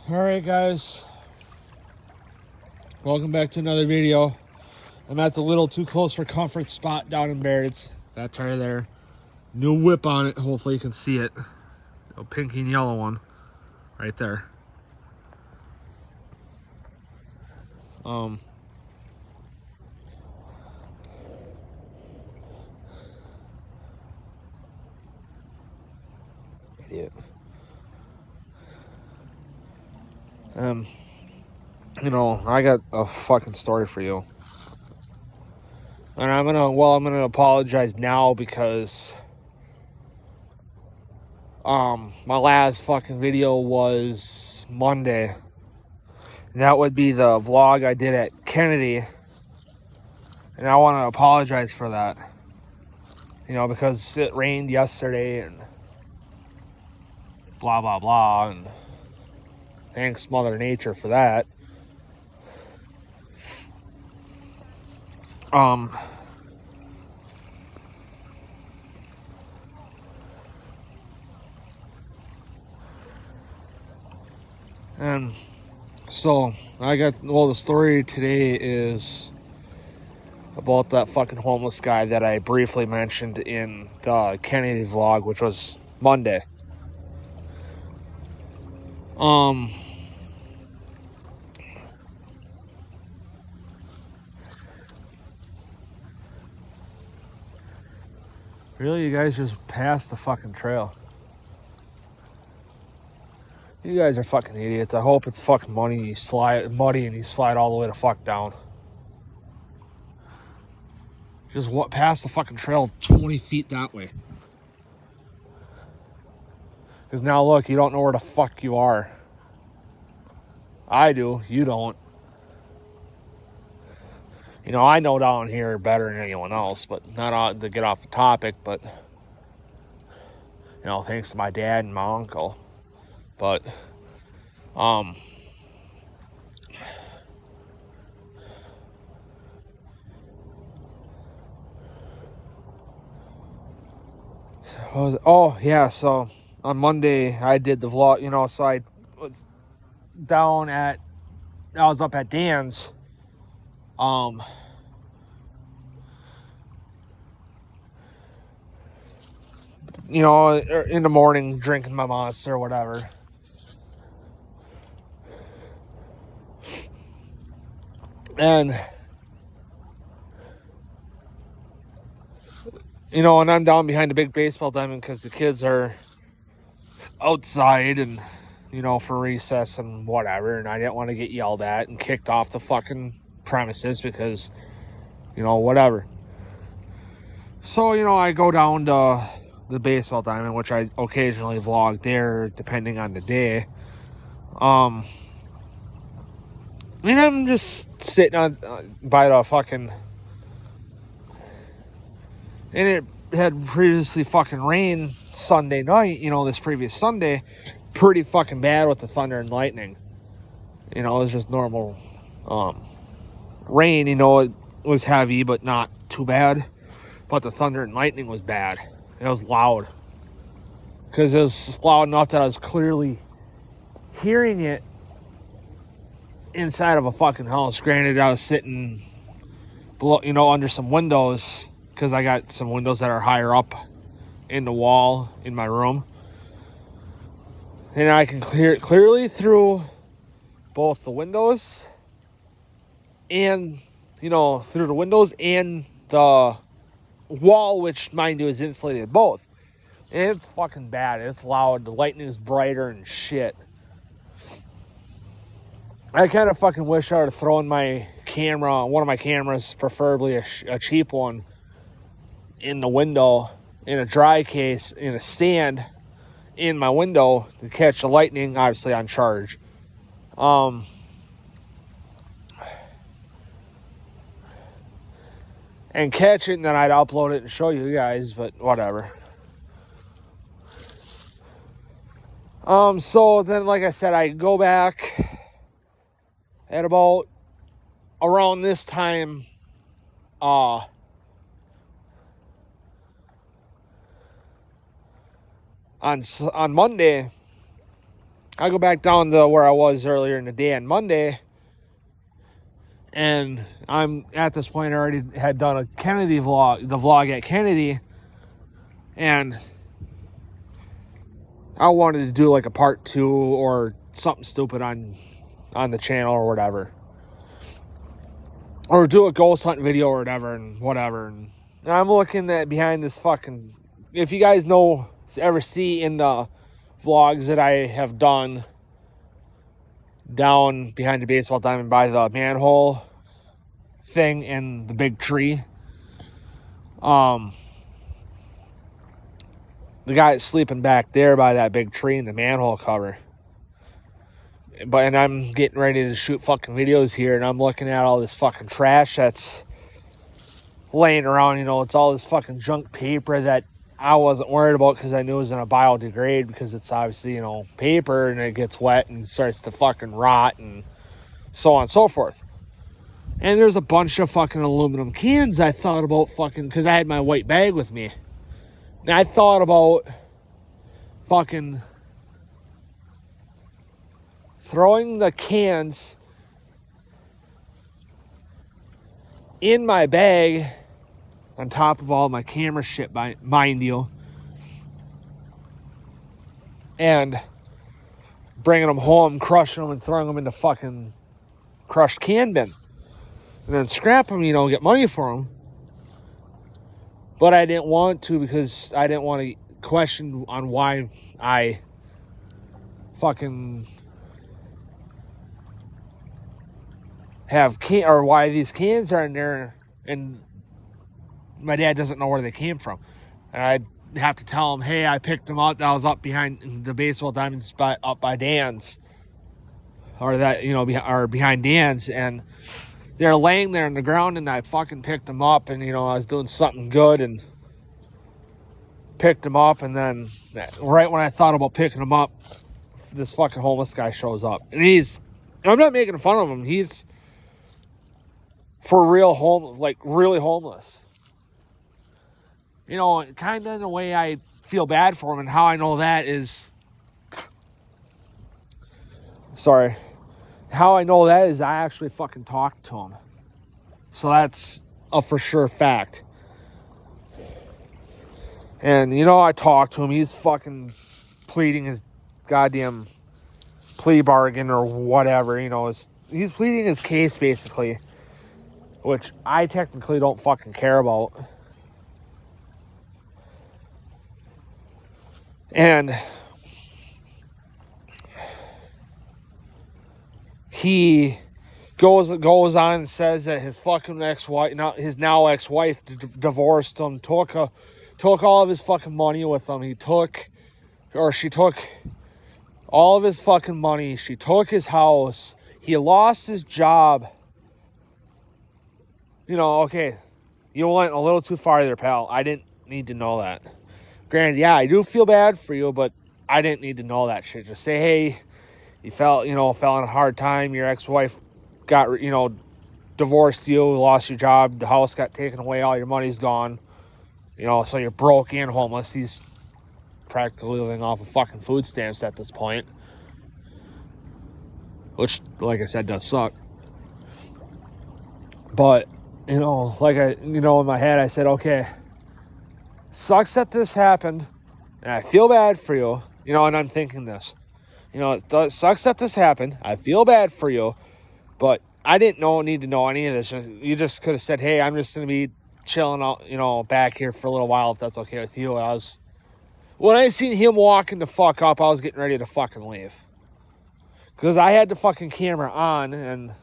Alright guys, welcome back to another video. I'm at the little too close for comfort spot down in Bairds. That tire there, new whip on it, hopefully you can see it. A pink and yellow one right there. Idiot. You know, I got a fucking story for you. And I'm gonna apologize now because my last fucking video was Monday. And that would be the vlog I did at Kennedy. And I want to apologize for that. You know, because it rained yesterday and blah blah blah, and thanks Mother Nature for that. And so the story today is about that fucking homeless guy that I briefly mentioned in the Kennedy vlog, which was Monday. Really, you guys just passed the fucking trail. You guys are fucking idiots. I hope it's fucking muddy and you slide all the way the fuck down. Just past the fucking trail 20 feet that way. Because now look, you don't know where the fuck you are. I do, you don't. You know, I know down here better than anyone else, but not to get off the topic, but, you know, thanks to my dad and my uncle. But, so on Monday I did the vlog, you know, so I was up at Dan's, you know, in the morning drinking my Monster or whatever. And, you know, and I'm down behind a big baseball diamond because the kids are outside and, you know, for recess and whatever. And I didn't want to get yelled at and kicked off the fucking premises because, you know, whatever. So, you know, I go down to the baseball diamond, which I occasionally vlog there depending on the day. And I'm just sitting by the fucking, and it had previously fucking rained Sunday night, you know, this previous Sunday, pretty fucking bad with the thunder and lightning. You know, it was just normal rain, you know, it was heavy but not too bad. But the thunder and lightning was bad. It was loud. Because it was loud enough that I was clearly hearing it inside of a fucking house. Granted, I was sitting below, you know, under some windows, because I got some windows that are higher up in the wall in my room. And I can hear it clearly through both the windows and, you know, through the windows and the wall, which, mind you, is insulated both. And it's fucking bad. It's loud. The lightning is brighter and shit. I kind of fucking wish I would have thrown my camera, one of my cameras, preferably a cheap one, in the window, in a dry case, in a stand, in my window to catch the lightning, obviously on charge. And catch it, and then I'd upload it and show you guys, but whatever. So then, like I said, I go back at about around this time, on Monday, I go back down to where I was earlier in the day on Monday, and I'm at this point I already had done a Kennedy vlog, the vlog at Kennedy, and I wanted to do like a part 2 or something stupid on the channel or whatever, or do a ghost hunt video or whatever. And I'm looking at behind this fucking, if you guys ever see in the vlogs that I have done down behind the baseball diamond by the manhole thing and the big tree, the guy is sleeping back there by that big tree in the manhole cover. And I'm getting ready to shoot fucking videos here, and I'm looking at all this fucking trash that's laying around. It's all this fucking junk paper that I wasn't worried about because I knew it was going to biodegrade, because it's obviously, paper, and it gets wet and starts to fucking rot and so on and so forth. And there's a bunch of fucking aluminum cans I thought about fucking, because I had my white bag with me. And I thought about fucking throwing the cans in my bag on top of all my camera shit, mind you, and bringing them home, crushing them, and throwing them in the fucking crushed can bin, and then scrap them, get money for them. But I didn't want to, because I didn't want to question on why I fucking have or why these cans are in there, and my dad doesn't know where they came from. And I'd have to tell him, hey, I picked them up. That was up behind the baseball diamond spot up by Dan's, or that, or behind Dan's, and they're laying there on the ground, and I fucking picked them up, and, I was doing something good and picked them up, and then right when I thought about picking them up, this fucking homeless guy shows up. And I'm not making fun of him, he's for real really homeless. Kind of in a way I feel bad for him, and how I know that is, how I know that is I actually fucking talked to him. So that's a for sure fact. And, I talked to him. He's fucking pleading his goddamn plea bargain or whatever. He's pleading his case, basically, which I technically don't fucking care about. And he goes on and says that his fucking ex-wife, his now ex-wife, divorced him, took all of his fucking money with him. She took all of his fucking money. She took his house. He lost his job. Okay, you went a little too far there, pal. I didn't need to know that. Granted, yeah, I do feel bad for you, but I didn't need to know that shit. Just say, hey, you fell in a hard time. Your ex-wife got, divorced you, lost your job. The house got taken away. All your money's gone. So you're broke and homeless. He's practically living off of fucking food stamps at this point, which, like I said, does suck. But, in my head, I said, okay, sucks that this happened, and I feel bad for you, and I'm thinking this, it sucks that this happened, I feel bad for you, but I didn't need to know any of this. You just could have said, hey, I'm just going to be chilling out, back here for a little while, if that's okay with you. When I seen him walking the fuck up, I was getting ready to fucking leave, because I had the fucking camera on, and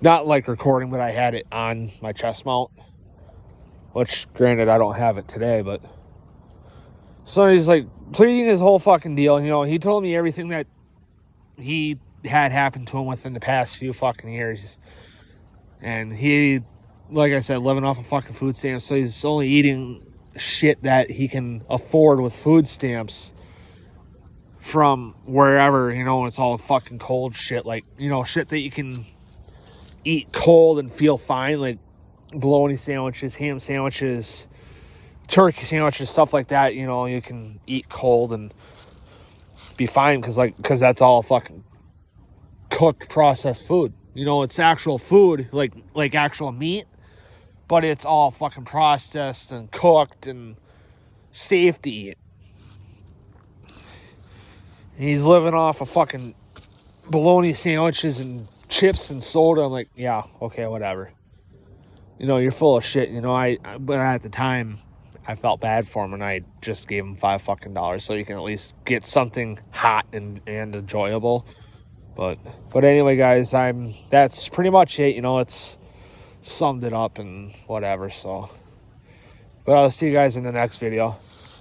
not like recording, but I had it on my chest mount, which, granted, I don't have it today, but so he's like pleading his whole fucking deal. He told me everything that he had happened to him within the past few fucking years, and he, like I said, living off of fucking food stamps, so he's only eating shit that he can afford with food stamps from wherever, it's all fucking cold shit, like, shit that you can eat cold and feel fine, like bologna sandwiches, ham sandwiches, turkey sandwiches, stuff like that, you know, you can eat cold and be fine because that's all fucking cooked processed food. You know, it's actual food, like actual meat, but it's all fucking processed and cooked and safe to eat. He's living off of fucking bologna sandwiches and chips and soda. I'm like, yeah, okay, whatever. You know, you're full of shit. You know, but at the time, I felt bad for him, and I just gave him $5 so you can at least get something hot and enjoyable. But anyway, guys, that's pretty much it. You know, it's summed it up and whatever. So, but I'll see you guys in the next video.